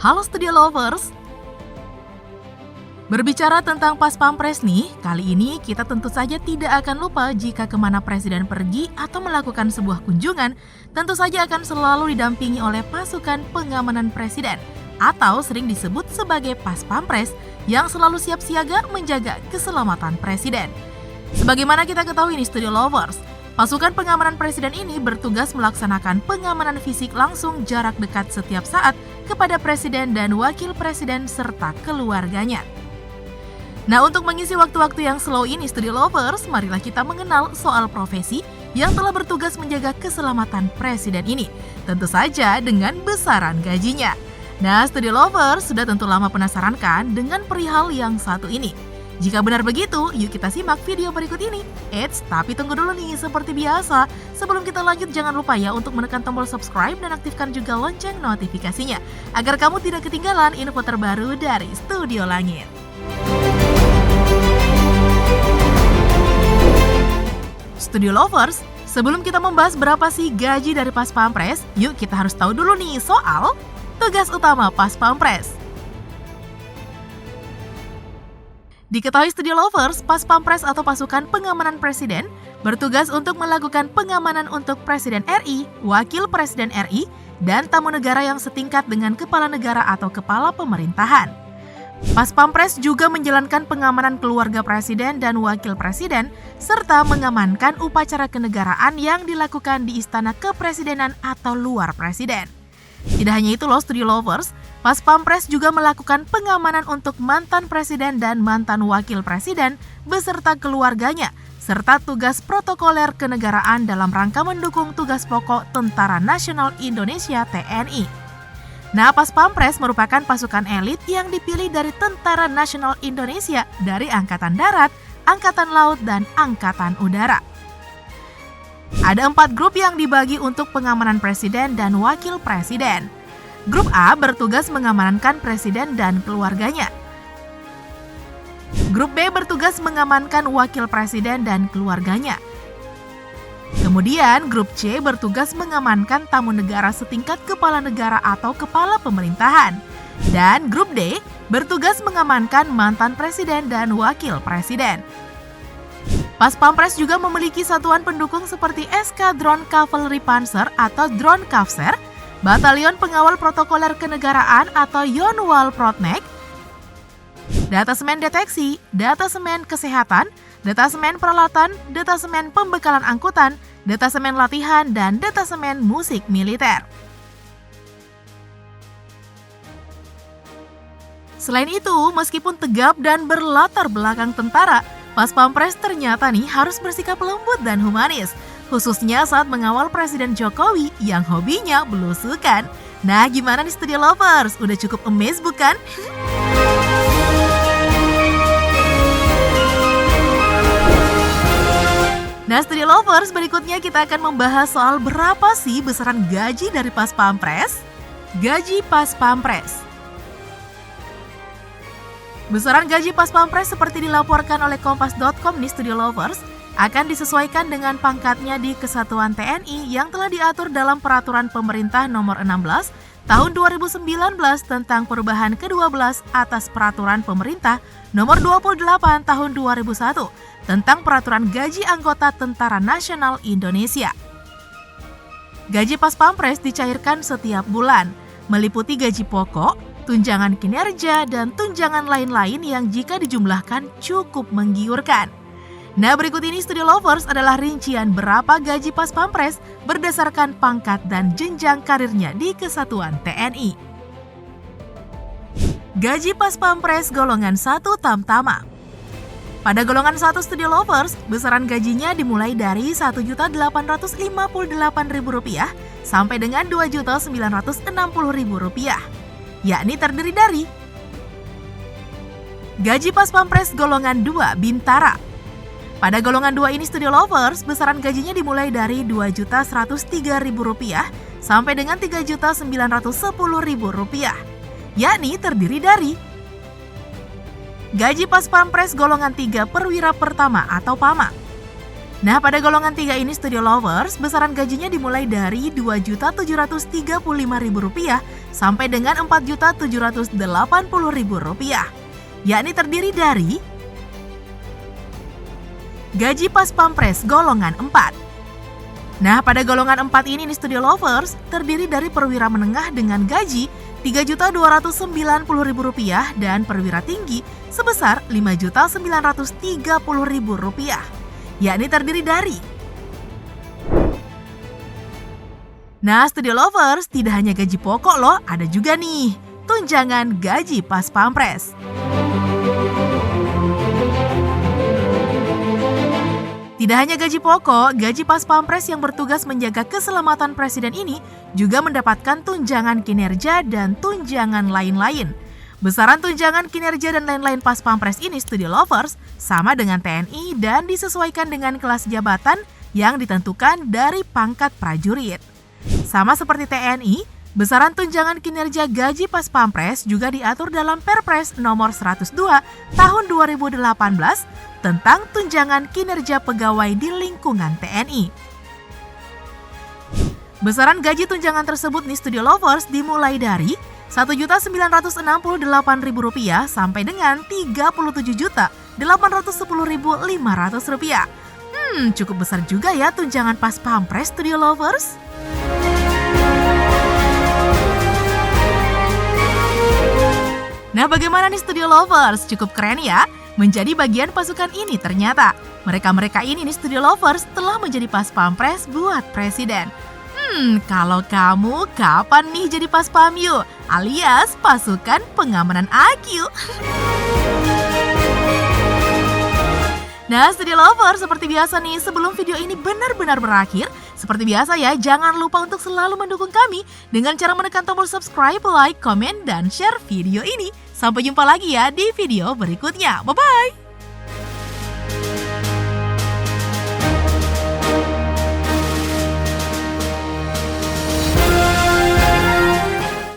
Halo Studio Lovers. Berbicara tentang Pas Pampres nih, kali ini kita tentu saja tidak akan lupa jika kemana Presiden pergi atau melakukan sebuah kunjungan, tentu saja akan selalu didampingi oleh pasukan pengamanan Presiden atau sering disebut sebagai Pas Pampres yang selalu siap siaga menjaga keselamatan Presiden. Sebagaimana kita ketahui nih Studio Lovers, pasukan pengamanan Presiden ini bertugas melaksanakan pengamanan fisik langsung jarak dekat setiap saat kepada Presiden dan Wakil Presiden serta keluarganya. Nah, untuk mengisi waktu-waktu yang slow ini Studio Lovers, marilah kita mengenal soal profesi yang telah bertugas menjaga keselamatan Presiden ini. Tentu saja dengan besaran gajinya. Nah, Studio Lovers sudah tentu lama penasaran kan dengan perihal yang satu ini. Jika benar begitu, yuk kita simak video berikut ini. Eits, tapi tunggu dulu nih, seperti biasa. Sebelum kita lanjut, jangan lupa ya untuk menekan tombol subscribe dan aktifkan juga lonceng notifikasinya, agar kamu tidak ketinggalan info terbaru dari Studio Langit. Studio Lovers, sebelum kita membahas berapa sih gaji dari Pas Pampres, yuk kita harus tahu dulu nih soal tugas utama Pas Pampres. Diketahui Studio Lovers, Pas Pampres atau pasukan pengamanan Presiden bertugas untuk melakukan pengamanan untuk Presiden RI, Wakil Presiden RI, dan tamu negara yang setingkat dengan kepala negara atau kepala pemerintahan. Pas Pampres juga menjalankan pengamanan keluarga Presiden dan Wakil Presiden, serta mengamankan upacara kenegaraan yang dilakukan di Istana Kepresidenan atau luar Presiden. Tidak hanya itu loh Studio Lovers, Pas Pampres juga melakukan pengamanan untuk mantan Presiden dan mantan Wakil Presiden beserta keluarganya, serta tugas protokoler kenegaraan dalam rangka mendukung tugas pokok Tentara Nasional Indonesia TNI. Nah, Pas Pampres merupakan pasukan elit yang dipilih dari Tentara Nasional Indonesia dari Angkatan Darat, Angkatan Laut, dan Angkatan Udara. Ada 4 grup yang dibagi untuk pengamanan Presiden dan Wakil Presiden. Grup A bertugas mengamankan Presiden dan keluarganya. Grup B bertugas mengamankan Wakil Presiden dan keluarganya. Kemudian, Grup C bertugas mengamankan tamu negara setingkat kepala negara atau kepala pemerintahan. Dan Grup D bertugas mengamankan mantan presiden dan wakil presiden. Pas Pampres juga memiliki satuan pendukung seperti Eskadron Cavalry Panzer atau Drone Kavser, Batalion Pengawal Protokoler Kenegaraan atau Yonwal Protnek, Detasemen Deteksi, Detasemen Kesehatan, Detasemen Peralatan, Detasemen Pembekalan Angkutan, Detasemen Latihan, dan Detasemen Musik Militer. Selain itu, meskipun tegap dan berlatar belakang tentara, Pas Pampres ternyata nih harus bersikap lembut dan humanis, khususnya saat mengawal Presiden Jokowi yang hobinya belusukan. Nah, gimana nih Studio Lovers? Udah cukup amazed bukan? Nah, Studio Lovers, berikutnya kita akan membahas soal berapa sih besaran gaji dari Pas Pampres? Gaji Pas Pampres. Besaran gaji Pas Pampres seperti dilaporkan oleh Kompas.com nih Studio Lovers, akan disesuaikan dengan pangkatnya di Kesatuan TNI yang telah diatur dalam Peraturan Pemerintah Nomor 16 Tahun 2019 tentang perubahan ke-12 atas Peraturan Pemerintah Nomor 28 Tahun 2001 tentang Peraturan Gaji Anggota Tentara Nasional Indonesia. Gaji Pas Pampres dicairkan setiap bulan, meliputi gaji pokok, tunjangan kinerja, dan tunjangan lain-lain yang jika dijumlahkan cukup menggiurkan. Nah, berikut ini Studio Lovers adalah rincian berapa gaji Pas Pampres berdasarkan pangkat dan jenjang karirnya di Kesatuan TNI. Gaji Pas Pampres golongan 1 Tamtama. Pada golongan 1 Studio Lovers, besaran gajinya dimulai dari Rp1.858.000 sampai dengan Rp2.960.000, yakni terdiri dari gaji Pas Pampres golongan 2 Bintara. Pada golongan 2 ini Studio Lovers, besaran gajinya dimulai dari Rp2.103.000 sampai dengan Rp3.910.000, yakni terdiri dari gaji Pas Pampres golongan 3 Perwira Pertama atau PAMA. Nah, pada golongan 3 ini Studio Lovers, besaran gajinya dimulai dari Rp2.735.000 sampai dengan Rp4.780.000, yakni terdiri dari gaji pas pampres golongan 4. Nah, pada golongan 4 ini nih Studio Lovers terdiri dari perwira menengah dengan gaji Rp3.290.000 dan perwira tinggi sebesar Rp5.930.000, yakni terdiri dari. Nah, Studio Lovers tidak hanya gaji pokok loh, ada juga nih tunjangan gaji pas pampres. Tidak hanya gaji pokok, gaji pas pampres yang bertugas menjaga keselamatan presiden ini juga mendapatkan tunjangan kinerja dan tunjangan lain-lain. Besaran tunjangan kinerja dan lain-lain pas pampres ini Studio Lovers sama dengan TNI dan disesuaikan dengan kelas jabatan yang ditentukan dari pangkat prajurit. Sama seperti TNI, besaran tunjangan kinerja gaji pas pampres juga diatur dalam Perpres nomor 102 tahun 2018 tentang tunjangan kinerja pegawai di lingkungan TNI. Besaran gaji tunjangan tersebut nih Studio Lovers dimulai dari Rp1.968.000 sampai dengan Rp37.810.500. Cukup besar juga ya tunjangan pas pampres Studio Lovers. Nah, bagaimana nih Studio Lovers? Cukup keren ya? Menjadi bagian pasukan ini ternyata. Mereka-mereka ini nih Studio Lovers telah menjadi pas pampres buat presiden. Kalau kamu kapan nih jadi pas pamyu alias pasukan pengamanan AQ? Nah, Studio Lovers seperti biasa nih sebelum video ini benar-benar berakhir, seperti biasa ya jangan lupa untuk selalu mendukung kami dengan cara menekan tombol subscribe, like, komen, dan share video ini. Sampai jumpa lagi ya di video berikutnya. Bye-bye!